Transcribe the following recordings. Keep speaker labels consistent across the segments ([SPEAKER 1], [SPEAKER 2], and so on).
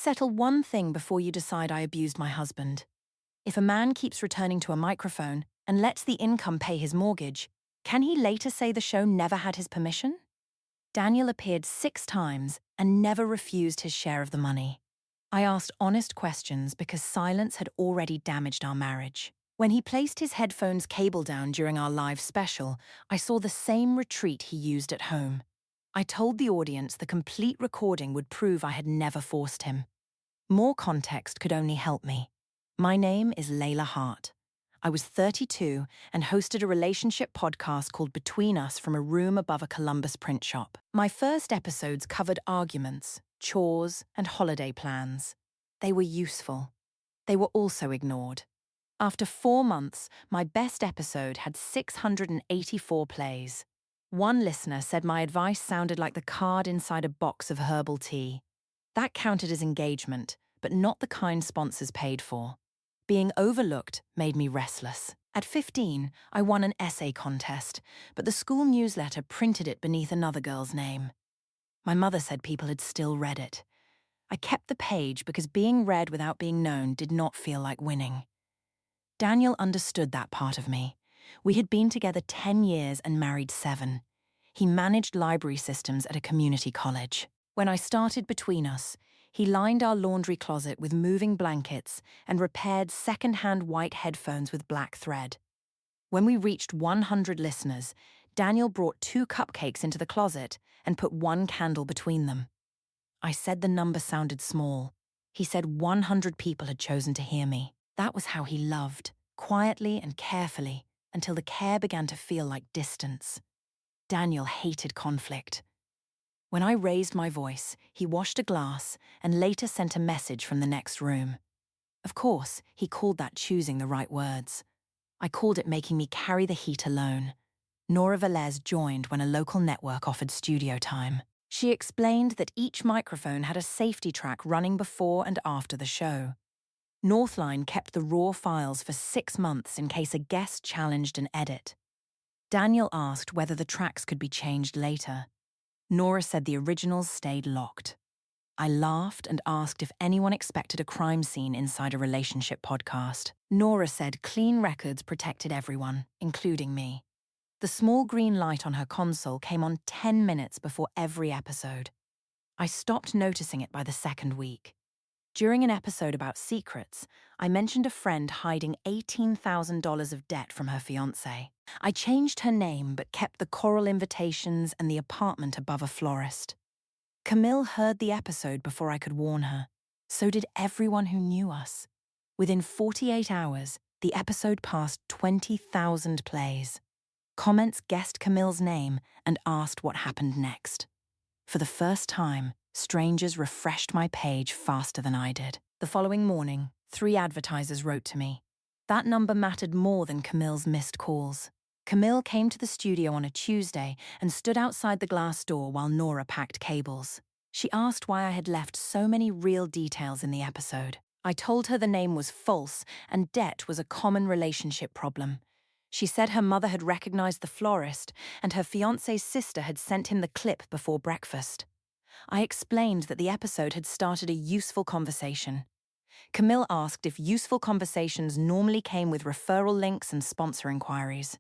[SPEAKER 1] Settle one thing before you decide I abused my husband. If a man keeps returning to a microphone and lets the income pay his mortgage, can he later say the show never had his permission? Daniel appeared 6 times and never refused his share of the money. I asked honest questions because silence had already damaged our marriage. When he placed his headphones cable down during our live special, I saw the same retreat he used at home. I told the audience the complete recording would prove I had never forced him. More context could only help me. My name is Layla Hart. I was 32 and hosted a relationship podcast called Between Us from a room above a Columbus print shop. My first episodes covered arguments, chores, and holiday plans. They were useful. They were also ignored. After 4 months, my best episode had 684 plays. One listener said my advice sounded like the card inside a box of herbal tea. That counted as engagement, but not the kind sponsors paid for. Being overlooked made me restless. At 15, I won an essay contest, but the school newsletter printed it beneath another girl's name. My mother said people had still read it. I kept the page because being read without being known did not feel like winning. Daniel understood that part of me. We had been together 10 years and married 7. He managed library systems at a community college. When I started Between Us, he lined our laundry closet with moving blankets and repaired second-hand white headphones with black thread. When we reached 100 listeners, Daniel brought 2 cupcakes into the closet and put 1 candle between them. I said the number sounded small. He said 100 people had chosen to hear me. That was how he loved, quietly and carefully, until the care began to feel like distance. Daniel hated conflict. When I raised my voice, he washed a glass and later sent a message from the next room. Of course, he called that choosing the right words. I called it making me carry the heat alone. Nora Velez joined when a local network offered studio time. She explained that each microphone had a safety track running before and after the show. Northline kept the raw files for 6 months in case a guest challenged an edit. Daniel asked whether the tracks could be changed later. Nora said the originals stayed locked. I laughed and asked if anyone expected a crime scene inside a relationship podcast. Nora said clean records protected everyone, including me. The small green light on her console came on 10 minutes before every episode. I stopped noticing it by the 2nd week. During an episode about secrets, I mentioned a friend hiding $18,000 of debt from her fiancé. I changed her name but kept the choral invitations and the apartment above a florist. Camille heard the episode before I could warn her. So did everyone who knew us. Within 48 hours, the episode passed 20,000 plays. Comments guessed Camille's name and asked what happened next. For the first time, strangers refreshed my page faster than I did. The following morning, 3 advertisers wrote to me. That number mattered more than Camille's missed calls. Camille came to the studio on a Tuesday and stood outside the glass door while Nora packed cables. She asked why I had left so many real details in the episode. I told her the name was false and debt was a common relationship problem. She said her mother had recognized the florist and her fiancé's sister had sent him the clip before breakfast. I explained that the episode had started a useful conversation. Camille asked if useful conversations normally came with referral links and sponsor inquiries.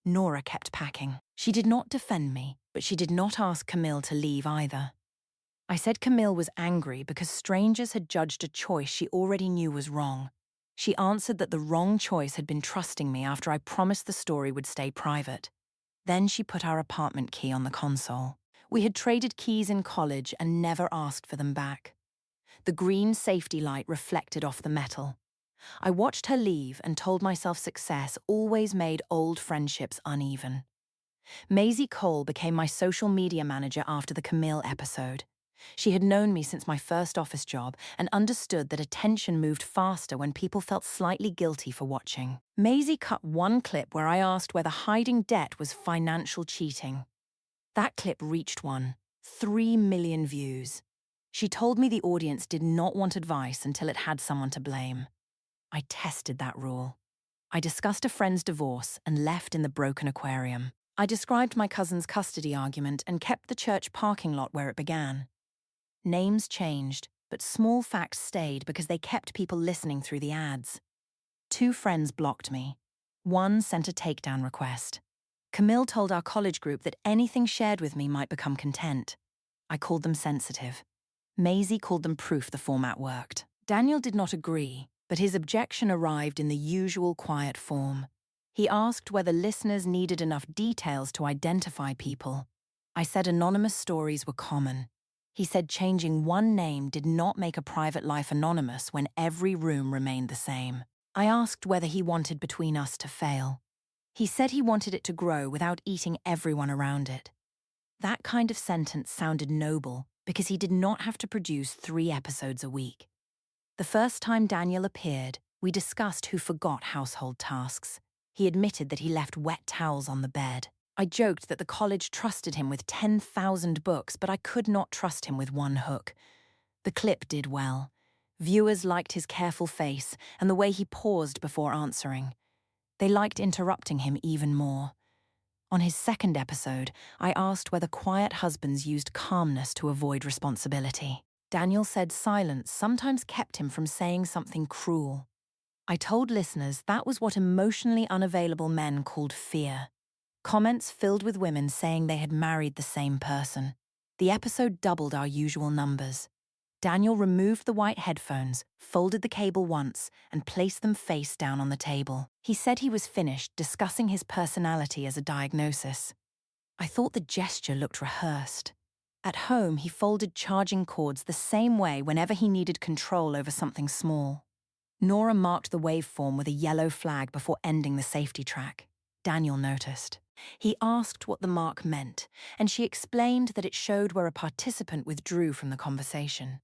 [SPEAKER 1] Nora kept packing. She did not defend me, but she did not ask Camille to leave either. I said Camille was angry because strangers had judged a choice she already knew was wrong. She answered that the wrong choice had been trusting me after I promised the story would stay private. Then she put our apartment key on the console. We had traded keys in college and never asked for them back. The green safety light reflected off the metal. I watched her leave and told myself success always made old friendships uneven. Maisie Cole became my social media manager after the Camille episode. She had known me since my first office job and understood that attention moved faster when people felt slightly guilty for watching. Maisie cut one clip where I asked whether hiding debt was financial cheating. That clip reached 3 million views. She told me the audience did not want advice until it had someone to blame. I tested that rule. I discussed a friend's divorce and left in the broken aquarium. I described my cousin's custody argument and kept the church parking lot where it began. Names changed, but small facts stayed because they kept people listening through the ads. 2 friends blocked me. 1 sent a takedown request. Camille told our college group that anything shared with me might become content. I called them sensitive. Maisie called them proof the format worked. Daniel did not agree, but his objection arrived in the usual quiet form. He asked whether listeners needed enough details to identify people. I said anonymous stories were common. He said changing one name did not make a private life anonymous when every room remained the same. I asked whether he wanted Between Us to fail. He said he wanted it to grow without eating everyone around it. That kind of sentence sounded noble because he did not have to produce 3 episodes a week. The first time Daniel appeared, we discussed who forgot household tasks. He admitted that he left wet towels on the bed. I joked that the college trusted him with 10,000 books, but I could not trust him with 1 hook. The clip did well. Viewers liked his careful face and the way he paused before answering. They liked interrupting him even more. On his 2nd episode, I asked whether quiet husbands used calmness to avoid responsibility. Daniel said silence sometimes kept him from saying something cruel. I told listeners that was what emotionally unavailable men called fear. Comments filled with women saying they had married the same person. The episode doubled our usual numbers. Daniel removed the white headphones, folded the cable once, and placed them face down on the table. He said he was finished discussing his personality as a diagnosis. I thought the gesture looked rehearsed. At home, he folded charging cords the same way whenever he needed control over something small. Nora marked the waveform with a yellow flag before ending the safety track. Daniel noticed. He asked what the mark meant, and she explained that it showed where a participant withdrew from the conversation.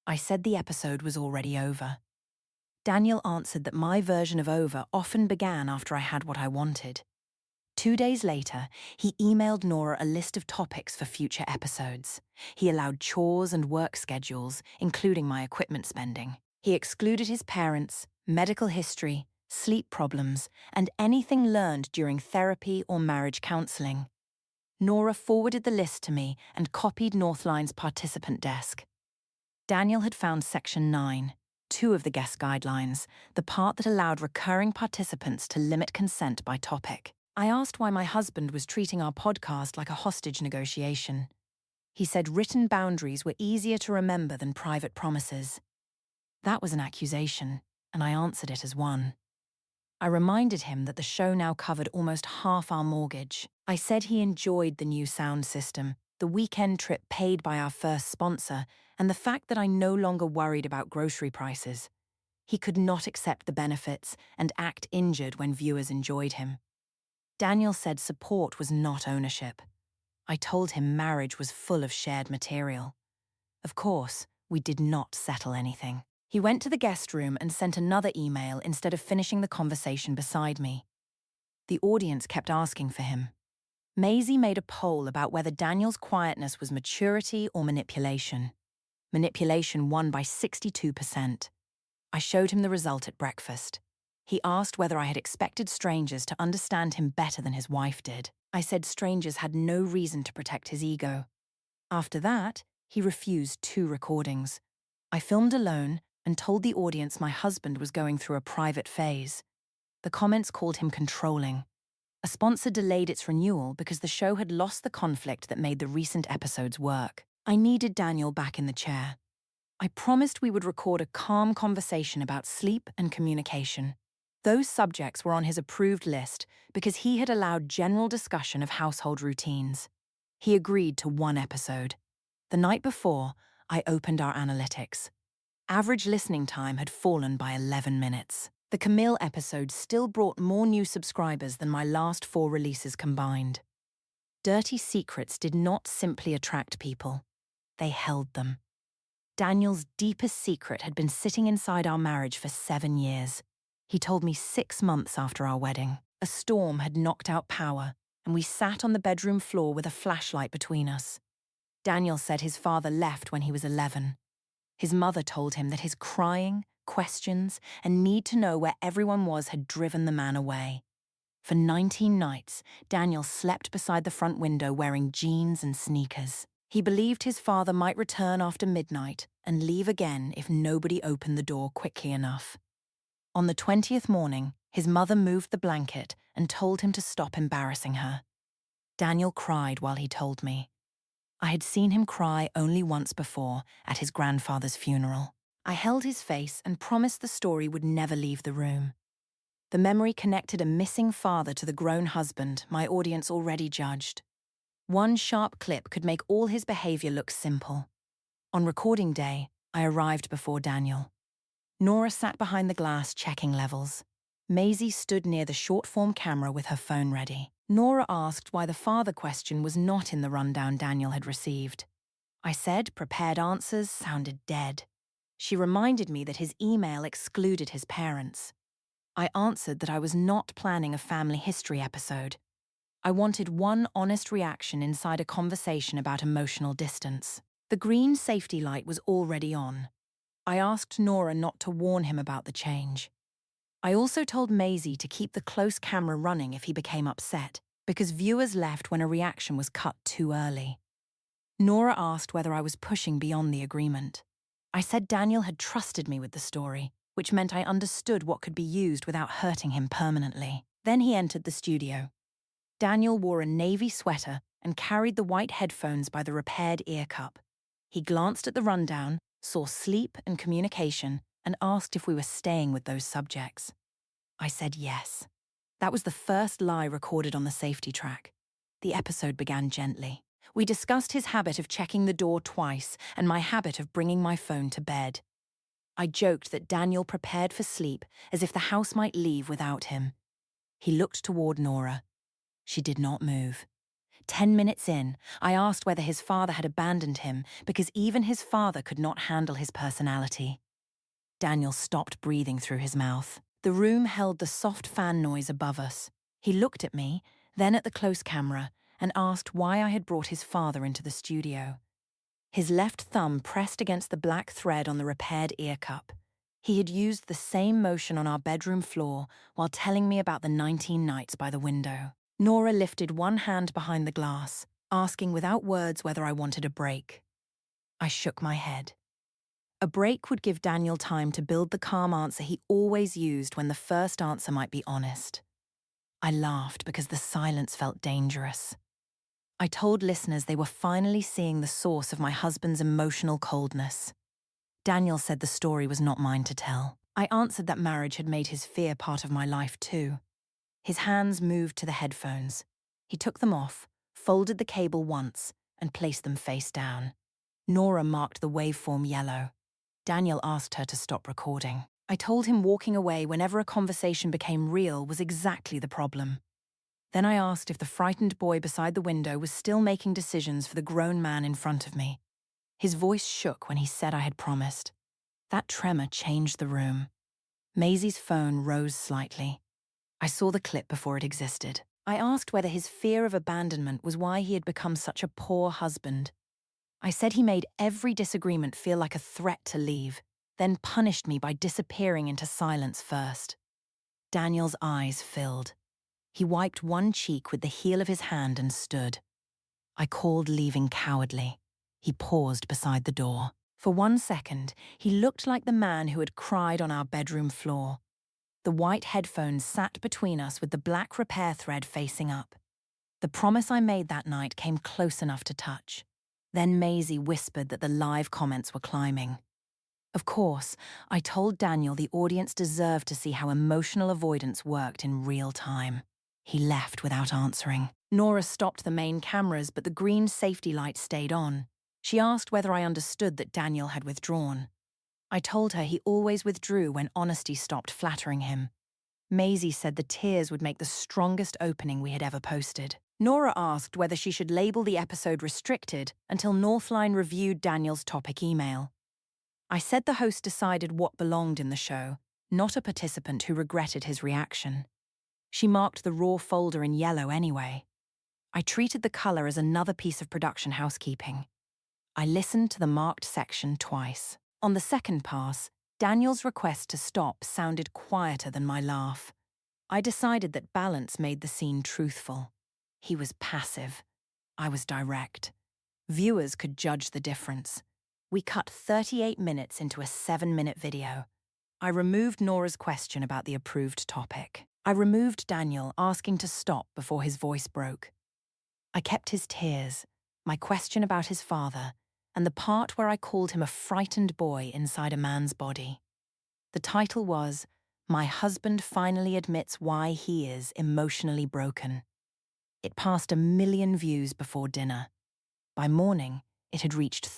[SPEAKER 1] I said the episode was already over. Daniel answered that my version of over often began after I had what I wanted. 2 days later, he emailed Nora a list of topics for future episodes. He allowed chores and work schedules, including my equipment spending. He excluded his parents, medical history, sleep problems, and anything learned during therapy or marriage counseling. Nora forwarded the list to me and copied Northline's participant desk. Daniel had found Section 9, 2 of the guest guidelines, the part that allowed recurring participants to limit consent by topic. I asked why my husband was treating our podcast like a hostage negotiation. He said written boundaries were easier to remember than private promises. That was an accusation, and I answered it as one. I reminded him that the show now covered almost half our mortgage. I said he enjoyed the new sound system, the weekend trip paid by our first sponsor, and the fact that I no longer worried about grocery prices. He could not accept the benefits and act injured when viewers enjoyed him. Daniel said support was not ownership. I told him marriage was full of shared material. Of course, we did not settle anything. He went to the guest room and sent another email instead of finishing the conversation beside me. The audience kept asking for him. Maisie made a poll about whether Daniel's quietness was maturity or manipulation. Manipulation won by 62%. I showed him the result at breakfast. He asked whether I had expected strangers to understand him better than his wife did. I said strangers had no reason to protect his ego. After that, he refused 2 recordings. I filmed alone and told the audience my husband was going through a private phase. The comments called him controlling. A sponsor delayed its renewal because the show had lost the conflict that made the recent episodes work. I needed Daniel back in the chair. I promised we would record a calm conversation about sleep and communication. Those subjects were on his approved list because he had allowed general discussion of household routines. He agreed to 1 episode. The night before, I opened our analytics. Average listening time had fallen by 11 minutes. The Camille episode still brought more new subscribers than my last 4 releases combined. Dirty secrets did not simply attract people. They held them. Daniel's deepest secret had been sitting inside our marriage for 7 years. He told me 6 months after our wedding. A storm had knocked out power, and we sat on the bedroom floor with a flashlight between us. Daniel said his father left when he was 11. His mother told him that his crying, questions, and need to know where everyone was had driven the man away. For 19 nights, Daniel slept beside the front window wearing jeans and sneakers. He believed his father might return after midnight and leave again if nobody opened the door quickly enough. On the 20th morning, his mother moved the blanket and told him to stop embarrassing her. Daniel cried while he told me. I had seen him cry only once before, at his grandfather's funeral. I held his face and promised the story would never leave the room. The memory connected a missing father to the grown husband my audience already judged. One sharp clip could make all his behavior look simple. On recording day, I arrived before Daniel. Nora sat behind the glass checking levels. Maisie stood near the short-form camera with her phone ready. Nora asked why the father question was not in the rundown Daniel had received. I said prepared answers sounded dead. She reminded me that his email excluded his parents. I answered that I was not planning a family history episode. I wanted one honest reaction inside a conversation about emotional distance. The green safety light was already on. I asked Nora not to warn him about the change. I also told Maisie to keep the close camera running if he became upset, because viewers left when a reaction was cut too early. Nora asked whether I was pushing beyond the agreement. I said Daniel had trusted me with the story, which meant I understood what could be used without hurting him permanently. Then he entered the studio. Daniel wore a navy sweater and carried the white headphones by the repaired ear cup. He glanced at the rundown, saw sleep and communication, and asked if we were staying with those subjects. I said yes. That was the first lie recorded on the safety track. The episode began gently. We discussed his habit of checking the door twice and my habit of bringing my phone to bed. I joked that Daniel prepared for sleep as if the house might leave without him. He looked toward Nora. She did not move. 10 minutes in, I asked whether his father had abandoned him because even his father could not handle his personality. Daniel stopped breathing through his mouth. The room held the soft fan noise above us. He looked at me, then at the close camera, and asked why I had brought his father into the studio. His left thumb pressed against the black thread on the repaired ear cup. He had used the same motion on our bedroom floor while telling me about the 19 nights by the window. Nora lifted one hand behind the glass, asking without words whether I wanted a break. I shook my head. A break would give Daniel time to build the calm answer he always used when the first answer might be honest. I laughed because the silence felt dangerous. I told listeners they were finally seeing the source of my husband's emotional coldness. Daniel said the story was not mine to tell. I answered that marriage had made his fear part of my life too. His hands moved to the headphones. He took them off, folded the cable once, and placed them face down. Nora marked the waveform yellow. Daniel asked her to stop recording. I told him walking away whenever a conversation became real was exactly the problem. Then I asked if the frightened boy beside the window was still making decisions for the grown man in front of me. His voice shook when he said I had promised. That tremor changed the room. Maisie's phone rose slightly. I saw the clip before it existed. I asked whether his fear of abandonment was why he had become such a poor husband. I said he made every disagreement feel like a threat to leave, then punished me by disappearing into silence first. Daniel's eyes filled. He wiped one cheek with the heel of his hand and stood. I called leaving cowardly. He paused beside the door. For 1 second, he looked like the man who had cried on our bedroom floor. The white headphones sat between us with the black repair thread facing up. The promise I made that night came close enough to touch. Then Maisie whispered that the live comments were climbing. Of course, I told Daniel the audience deserved to see how emotional avoidance worked in real time. He left without answering. Nora stopped the main cameras, but the green safety light stayed on. She asked whether I understood that Daniel had withdrawn. I told her he always withdrew when honesty stopped flattering him. Maisie said the tears would make the strongest opening we had ever posted. Nora asked whether she should label the episode restricted until Northline reviewed Daniel's topic email. I said the host decided what belonged in the show, not a participant who regretted his reaction. She marked the raw folder in yellow anyway. I treated the color as another piece of production housekeeping. I listened to the marked section twice. On the second pass, Daniel's request to stop sounded quieter than my laugh. I decided that balance made the scene truthful. He was passive. I was direct. Viewers could judge the difference. We cut 38 minutes into a 7-minute video. I removed Nora's question about the approved topic. I removed Daniel asking to stop before his voice broke. I kept his tears, my question about his father, and the part where I called him a frightened boy inside a man's body. The title was, "My Husband Finally Admits Why He Is Emotionally Broken." It passed 1 million views before dinner. By morning, it had reached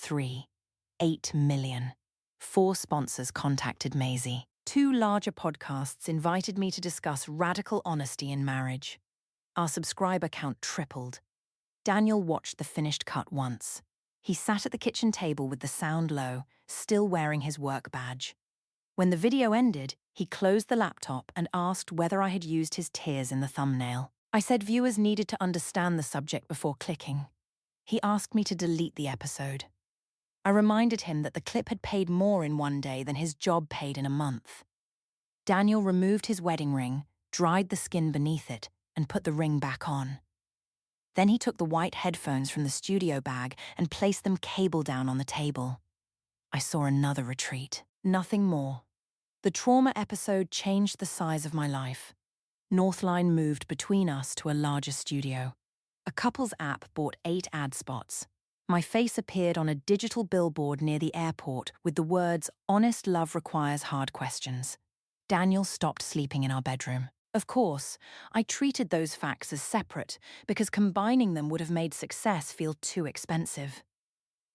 [SPEAKER 1] 8 million. 4 sponsors contacted Maisie. 2 larger podcasts invited me to discuss radical honesty in marriage. Our subscriber count tripled. Daniel watched the finished cut once. He sat at the kitchen table with the sound low, still wearing his work badge. When the video ended, he closed the laptop and asked whether I had used his tears in the thumbnail. I said viewers needed to understand the subject before clicking. He asked me to delete the episode. I reminded him that the clip had paid more in one day than his job paid in a month. Daniel removed his wedding ring, dried the skin beneath it, and put the ring back on. Then he took the white headphones from the studio bag and placed them cable down on the table. I saw another retreat, nothing more. The trauma episode changed the size of my life. Northline moved between us to a larger studio. A couples app bought 8 ad spots. My face appeared on a digital billboard near the airport with the words, "Honest love requires hard questions." Daniel stopped sleeping in our bedroom. Of course, I treated those facts as separate because combining them would have made success feel too expensive.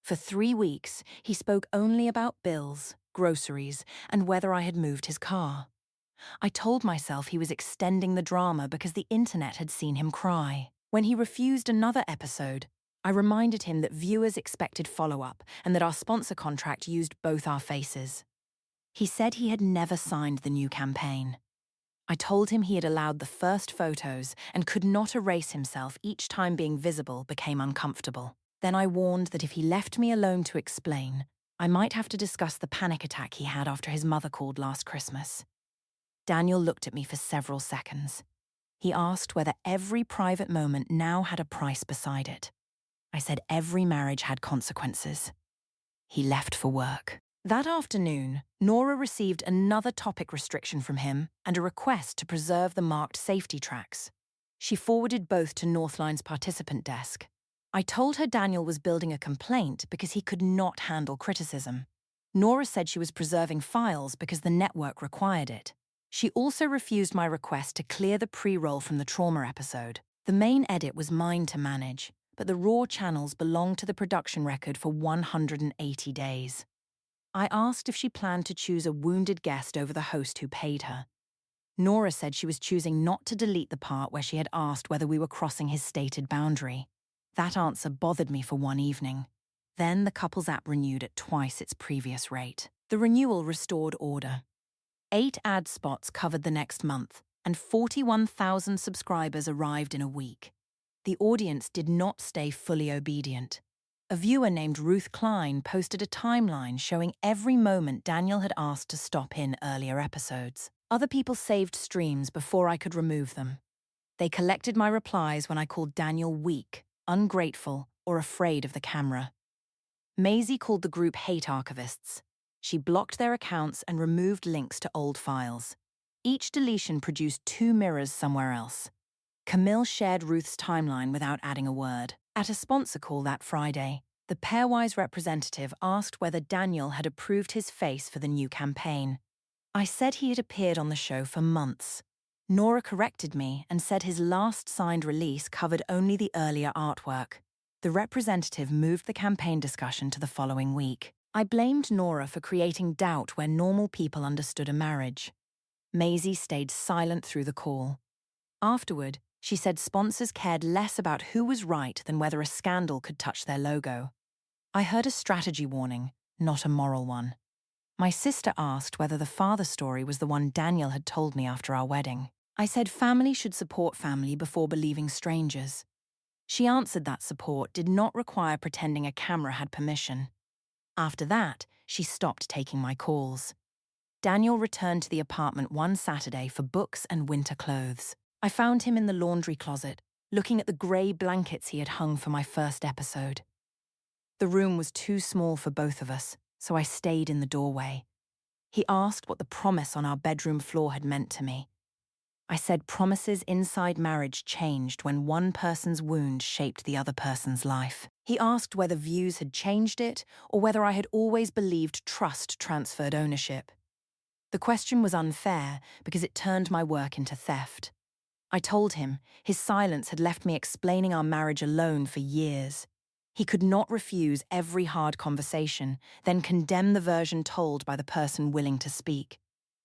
[SPEAKER 1] For 3 weeks, he spoke only about bills, groceries, and whether I had moved his car. I told myself he was extending the drama because the internet had seen him cry. When he refused another episode, I reminded him that viewers expected follow-up and that our sponsor contract used both our faces. He said he had never signed the new campaign. I told him he had allowed the first photos and could not erase himself each time being visible became uncomfortable. Then I warned that if he left me alone to explain, I might have to discuss the panic attack he had after his mother called last Christmas. Daniel looked at me for several seconds. He asked whether every private moment now had a price beside it. I said every marriage had consequences. He left for work. That afternoon, Nora received another topic restriction from him and a request to preserve the marked safety tracks. She forwarded both to Northline's participant desk. I told her Daniel was building a complaint because he could not handle criticism. Nora said she was preserving files because the network required it. She also refused my request to clear the pre-roll from the trauma episode. The main edit was mine to manage, but the raw channels belonged to the production record for 180 days. I asked if she planned to choose a wounded guest over the host who paid her. Nora said she was choosing not to delete the part where she had asked whether we were crossing his stated boundary. That answer bothered me for one evening. Then the couples app renewed at twice its previous rate. The renewal restored order. 8 ad spots covered the next month, and 41,000 subscribers arrived in a week. The audience did not stay fully obedient. A viewer named Ruth Klein posted a timeline showing every moment Daniel had asked to stop in earlier episodes. Other people saved streams before I could remove them. They collected my replies when I called Daniel weak, ungrateful, or afraid of the camera. Maisie called the group hate archivists. She blocked their accounts and removed links to old files. Each deletion produced 2 mirrors somewhere else. Camille shared Ruth's timeline without adding a word. At a sponsor call that Friday, the Pairwise representative asked whether Daniel had approved his face for the new campaign. I said he had appeared on the show for months. Nora corrected me and said his last signed release covered only the earlier artwork. The representative moved the campaign discussion to the following week. I blamed Nora for creating doubt where normal people understood a marriage. Maisie stayed silent through the call. Afterward, she said sponsors cared less about who was right than whether a scandal could touch their logo. I heard a strategy warning, not a moral one. My sister asked whether the father story was the one Daniel had told me after our wedding. I said family should support family before believing strangers. She answered that support did not require pretending a camera had permission. After that, she stopped taking my calls. Daniel returned to the apartment one Saturday for books and winter clothes. I found him in the laundry closet, looking at the grey blankets he had hung for my first episode. The room was too small for both of us, so I stayed in the doorway. He asked what the promise on our bedroom floor had meant to me. I said promises inside marriage changed when one person's wound shaped the other person's life. He asked whether views had changed it or whether I had always believed trust transferred ownership. The question was unfair because it turned my work into theft. I told him his silence had left me explaining our marriage alone for years. He could not refuse every hard conversation, then condemn the version told by the person willing to speak.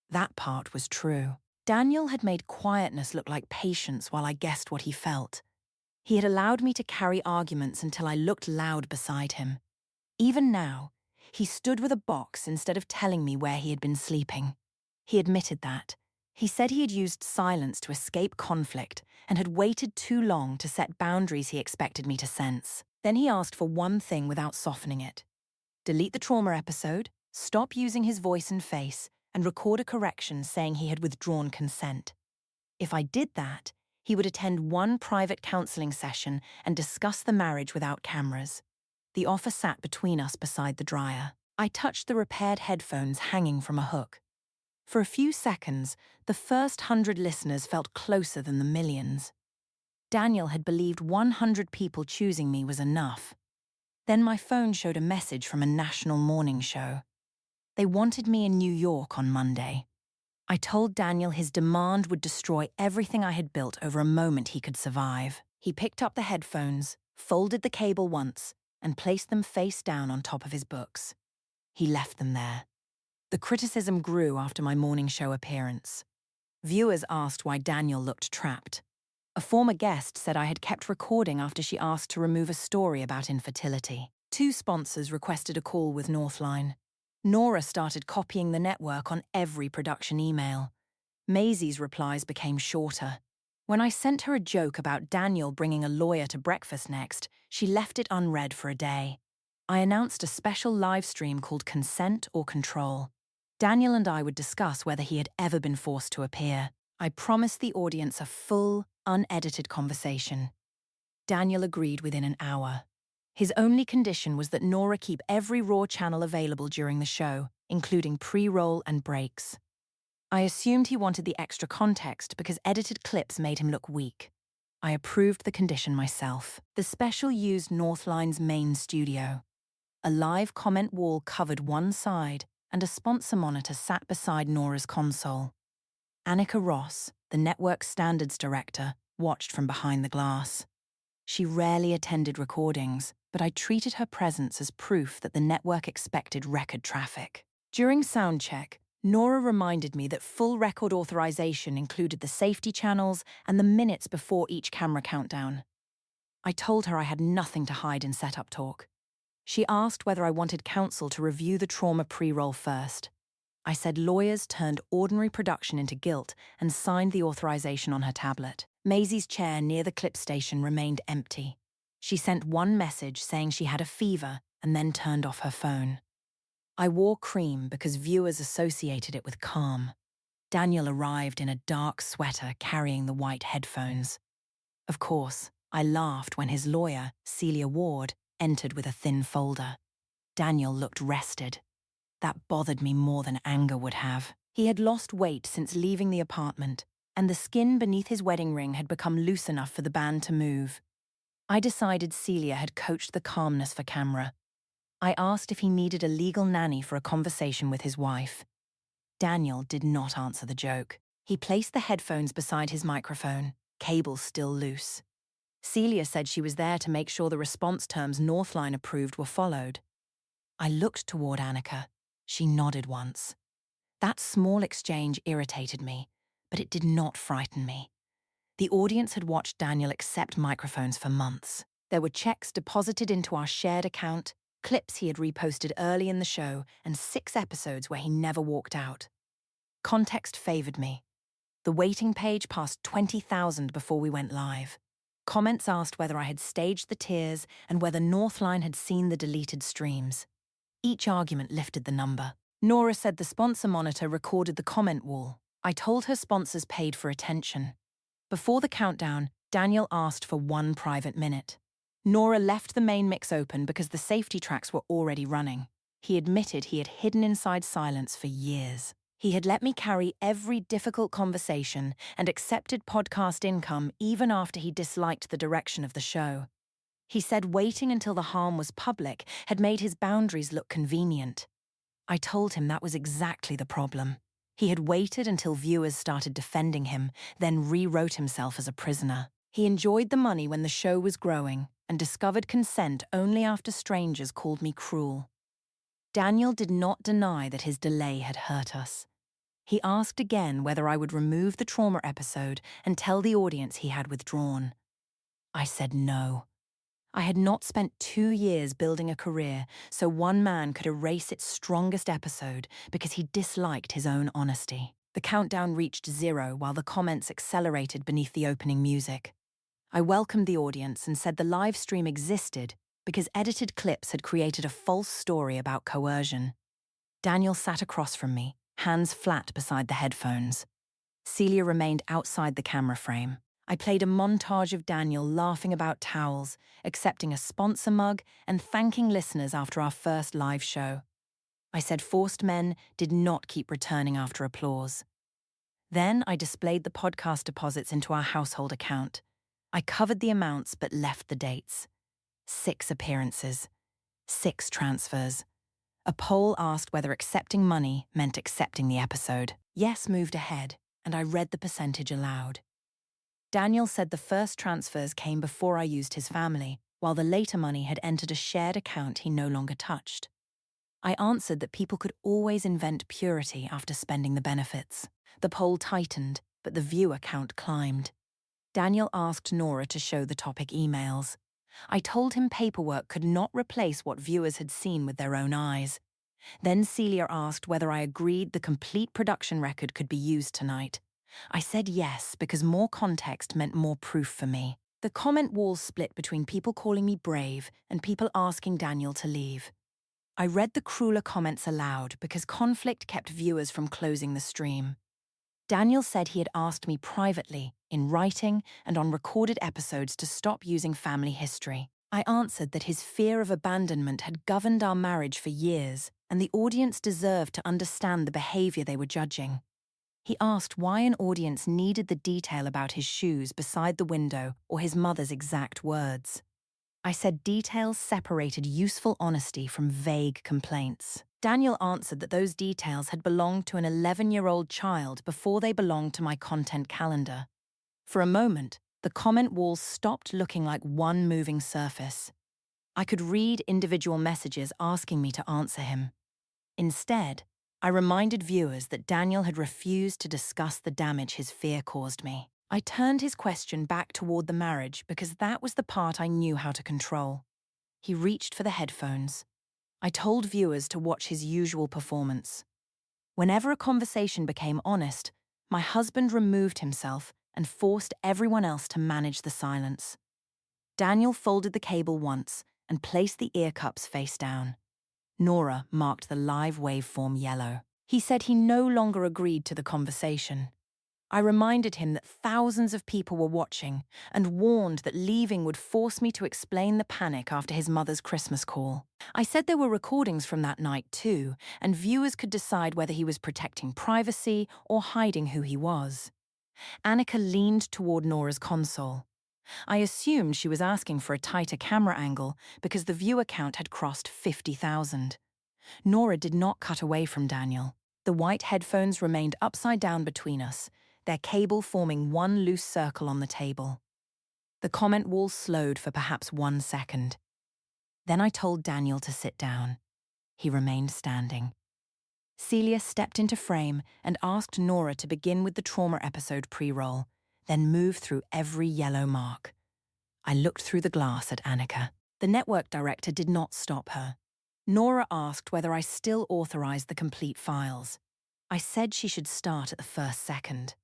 [SPEAKER 1] That part was true. Daniel had made quietness look like patience while I guessed what he felt. He had allowed me to carry arguments until I looked loud beside him. Even now, he stood with a box instead of telling me where he had been sleeping. He admitted that. He said he had used silence to escape conflict and had waited too long to set boundaries he expected me to sense. Then he asked for one thing without softening it. Delete the trauma episode, stop using his voice and face, and record a correction saying he had withdrawn consent. If I did that, he would attend one private counseling session and discuss the marriage without cameras. The offer sat between us beside the dryer. I touched the repaired headphones hanging from a hook. For a few seconds, the first 100 listeners felt closer than the millions. Daniel had believed 100 people choosing me was enough. Then my phone showed a message from a national morning show. They wanted me in New York on Monday. I told Daniel his demand would destroy everything I had built over a moment he could survive. He picked up the headphones, folded the cable once, and placed them face down on top of his books. He left them there. The criticism grew after my morning show appearance. Viewers asked why Daniel looked trapped. A former guest said I had kept recording after she asked to remove a story about infertility. 2 sponsors requested a call with Northline. Nora started copying the network on every production email. Maisie's replies became shorter. When I sent her a joke about Daniel bringing a lawyer to breakfast next, she left it unread for a day. I announced a special live stream called Consent or Control. Daniel and I would discuss whether he had ever been forced to appear. I promised the audience a full, unedited conversation. Daniel agreed within an hour. His only condition was that Nora keep every Raw channel available during the show, including pre-roll and breaks. I assumed he wanted the extra context because edited clips made him look weak. I approved the condition myself. The special used Northline's main studio. A live comment wall covered one side, and a sponsor monitor sat beside Nora's console. Annika Ross, the network's standards director, watched from behind the glass. She rarely attended recordings, but I treated her presence as proof that the network expected record traffic. During soundcheck, Nora reminded me that full record authorization included the safety channels and the minutes before each camera countdown. I told her I had nothing to hide in setup talk. She asked whether I wanted counsel to review the trauma pre-roll first. I said lawyers turned ordinary production into guilt and signed the authorization on her tablet. Maisie's chair near the clip station remained empty. She sent one message saying she had a fever and then turned off her phone. I wore cream because viewers associated it with calm. Daniel arrived in a dark sweater carrying the white headphones. Of course, I laughed when his lawyer, Celia Ward, entered with a thin folder. Daniel looked rested. That bothered me more than anger would have. He had lost weight since leaving the apartment, and the skin beneath his wedding ring had become loose enough for the band to move. I decided Celia had coached the calmness for camera. I asked if he needed a legal nanny for a conversation with his wife. Daniel did not answer the joke. He placed the headphones beside his microphone, cable still loose. Celia said she was there to make sure the response terms Northline approved were followed. I looked toward Annika. She nodded once. That small exchange irritated me, but it did not frighten me. The audience had watched Daniel accept microphones for months. There were checks deposited into our shared account, clips he had reposted early in the show, and 6 episodes where he never walked out. Context favored me. The waiting page passed 20,000 before we went live. Comments asked whether I had staged the tears and whether Northline had seen the deleted streams. Each argument lifted the number. Nora said the sponsor monitor recorded the comment wall. I told her sponsors paid for attention. Before the countdown, Daniel asked for one private minute. Nora left the main mix open because the safety tracks were already running. He admitted he had hidden inside silence for years. He had let me carry every difficult conversation and accepted podcast income even after he disliked the direction of the show. He said waiting until the harm was public had made his boundaries look convenient. I told him that was exactly the problem. He had waited until viewers started defending him, then rewrote himself as a prisoner. He enjoyed the money when the show was growing and discovered consent only after strangers called me cruel. Daniel did not deny that his delay had hurt us. He asked again whether I would remove the trauma episode and tell the audience he had withdrawn. I said no. I had not spent 2 years building a career so one man could erase its strongest episode because he disliked his own honesty. The countdown reached 0 while the comments accelerated beneath the opening music. I welcomed the audience and said the live stream existed because edited clips had created a false story about coercion. Daniel sat across from me, hands flat beside the headphones. Celia remained outside the camera frame. I played a montage of Daniel laughing about towels, accepting a sponsor mug, and thanking listeners after our first live show. I said forced men did not keep returning after applause. Then I displayed the podcast deposits into our household account. I covered the amounts but left the dates. 6 appearances. 6 transfers. A poll asked whether accepting money meant accepting the episode. Yes moved ahead, and I read the percentage aloud. Daniel said the first transfers came before I used his family, while the later money had entered a shared account he no longer touched. I answered that people could always invent purity after spending the benefits. The poll tightened, but the viewer count climbed. Daniel asked Nora to show the topic emails. I told him paperwork could not replace what viewers had seen with their own eyes. Then Celia asked whether I agreed the complete production record could be used tonight. I said yes because more context meant more proof for me. The comment wall split between people calling me brave and people asking Daniel to leave. I read the crueler comments aloud because conflict kept viewers from closing the stream. Daniel said he had asked me privately, in writing and on recorded episodes to stop using family history. I answered that his fear of abandonment had governed our marriage for years, and the audience deserved to understand the behavior they were judging. He asked why an audience needed the detail about his shoes beside the window or his mother's exact words. I said details separated useful honesty from vague complaints. Daniel answered that those details had belonged to an 11-year-old child before they belonged to my content calendar. For a moment, the comment walls stopped looking like one moving surface. I could read individual messages asking me to answer him. Instead, I reminded viewers that Daniel had refused to discuss the damage his fear caused me. I turned his question back toward the marriage because that was the part I knew how to control. He reached for the headphones. I told viewers to watch his usual performance. Whenever a conversation became honest, my husband removed himself and forced everyone else to manage the silence. Daniel folded the cable once and placed the ear cups face down. Nora marked the live waveform yellow. He said he no longer agreed to the conversation. I reminded him that thousands of people were watching and warned that leaving would force me to explain the panic after his mother's Christmas call. I said there were recordings from that night too, and viewers could decide whether he was protecting privacy or hiding who he was. Annika leaned toward Nora's console. I assumed she was asking for a tighter camera angle because the viewer count had crossed 50,000. Nora did not cut away from Daniel. The white headphones remained upside down between us, their cable forming one loose circle on the table. The comment wall slowed for perhaps 1 second. Then I told Daniel to sit down. He remained standing. Celia stepped into frame and asked Nora to begin with the trauma episode pre-roll, then move through every yellow mark. I looked through the glass at Annika. The network director did not stop her. Nora asked whether I still authorized the complete files. I said she should start at the first second.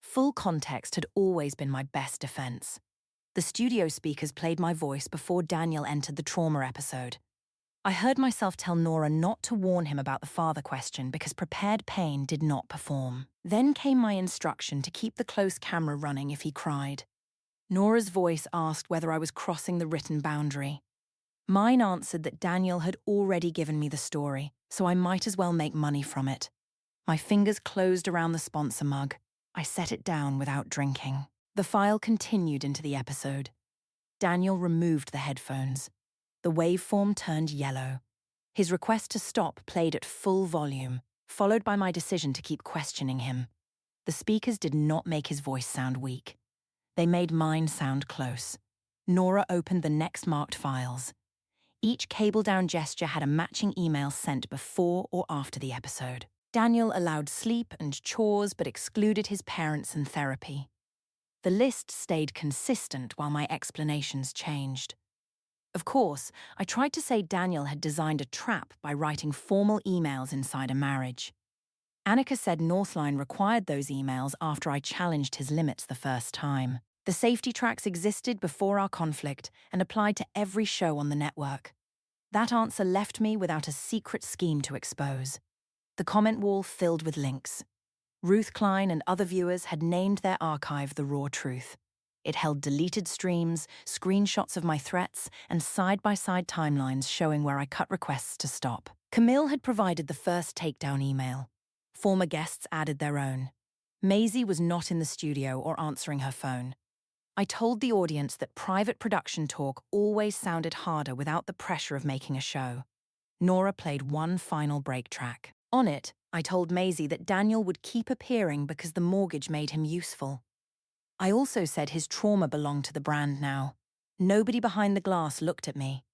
[SPEAKER 1] Full context had always been my best defense. The studio speakers played my voice before Daniel entered the trauma episode. I heard myself tell Nora not to warn him about the father question because prepared pain did not perform. Then came my instruction to keep the close camera running if he cried. Nora's voice asked whether I was crossing the written boundary. Mine answered that Daniel had already given me the story, so I might as well make money from it. My fingers closed around the sponsor mug. I set it down without drinking. The file continued into the episode. Daniel removed the headphones. The waveform turned yellow. His request to stop played at full volume, followed by my decision to keep questioning him. The speakers did not make his voice sound weak. They made mine sound close. Nora opened the next marked files. Each cable-down gesture had a matching email sent before or after the episode. Daniel allowed sleep and chores but excluded his parents and therapy. The list stayed consistent while my explanations changed. Of course, I tried to say Daniel had designed a trap by writing formal emails inside a marriage. Annika said Northline required those emails after I challenged his limits the first time. The safety tracks existed before our conflict and applied to every show on the network. That answer left me without a secret scheme to expose. The comment wall filled with links. Ruth Klein and other viewers had named their archive The Raw Truth. It held deleted streams, screenshots of my threats, and side-by-side timelines showing where I cut requests to stop. Camille had provided the first takedown email. Former guests added their own. Maisie was not in the studio or answering her phone. I told the audience that private production talk always sounded harder without the pressure of making a show. Nora played one final break track. On it, I told Maisie that Daniel would keep appearing because the mortgage made him useful. I also said his trauma belonged to the brand now. Nobody behind the glass looked at me.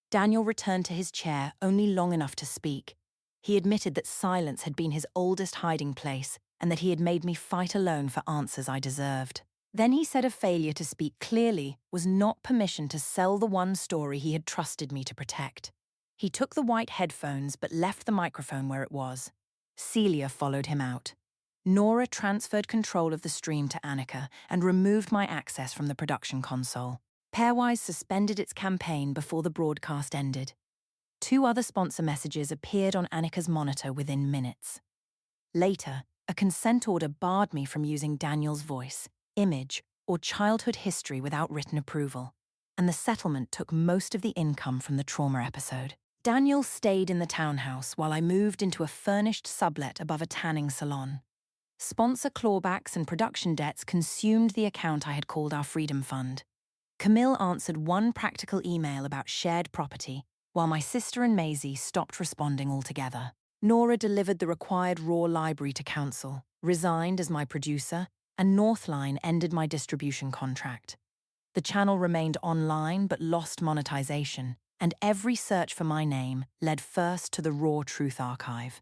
[SPEAKER 1] Daniel returned to his chair only long enough to speak. He admitted that silence had been his oldest hiding place and that he had made me fight alone for answers I deserved. Then he said a failure to speak clearly was not permission to sell the one story he had trusted me to protect. He took the white headphones but left the microphone where it was. Celia followed him out. Nora transferred control of the stream to Annika and removed my access from the production console. Pairwise suspended its campaign before the broadcast ended. 2 other sponsor messages appeared on Annika's monitor within minutes. Later, a consent order barred me from using Daniel's voice, image, or childhood history without written approval, and the settlement took most of the income from the trauma episode. Daniel stayed in the townhouse while I moved into a furnished sublet above a tanning salon. Sponsor clawbacks and production debts consumed the account I had called our Freedom Fund. Camille answered one practical email about shared property, while my sister and Maisie stopped responding altogether. Nora delivered the required raw library to council, resigned as my producer, and Northline ended my distribution contract. The channel remained online but lost monetization, and every search for my name led first to the Raw Truth archive.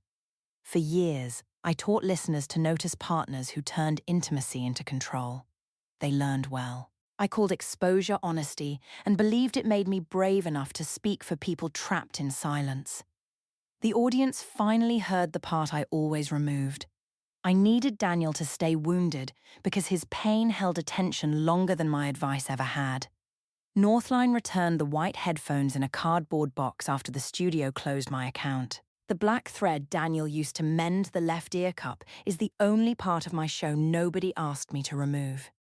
[SPEAKER 1] For years, I taught listeners to notice partners who turned intimacy into control. They learned well. I called exposure honesty and believed it made me brave enough to speak for people trapped in silence. The audience finally heard the part I always removed. I needed Daniel to stay wounded because his pain held attention longer than my advice ever had. Northline returned the white headphones in a cardboard box after the studio closed my account. The black thread Daniel used to mend the left ear cup is the only part of my show nobody asked me to remove.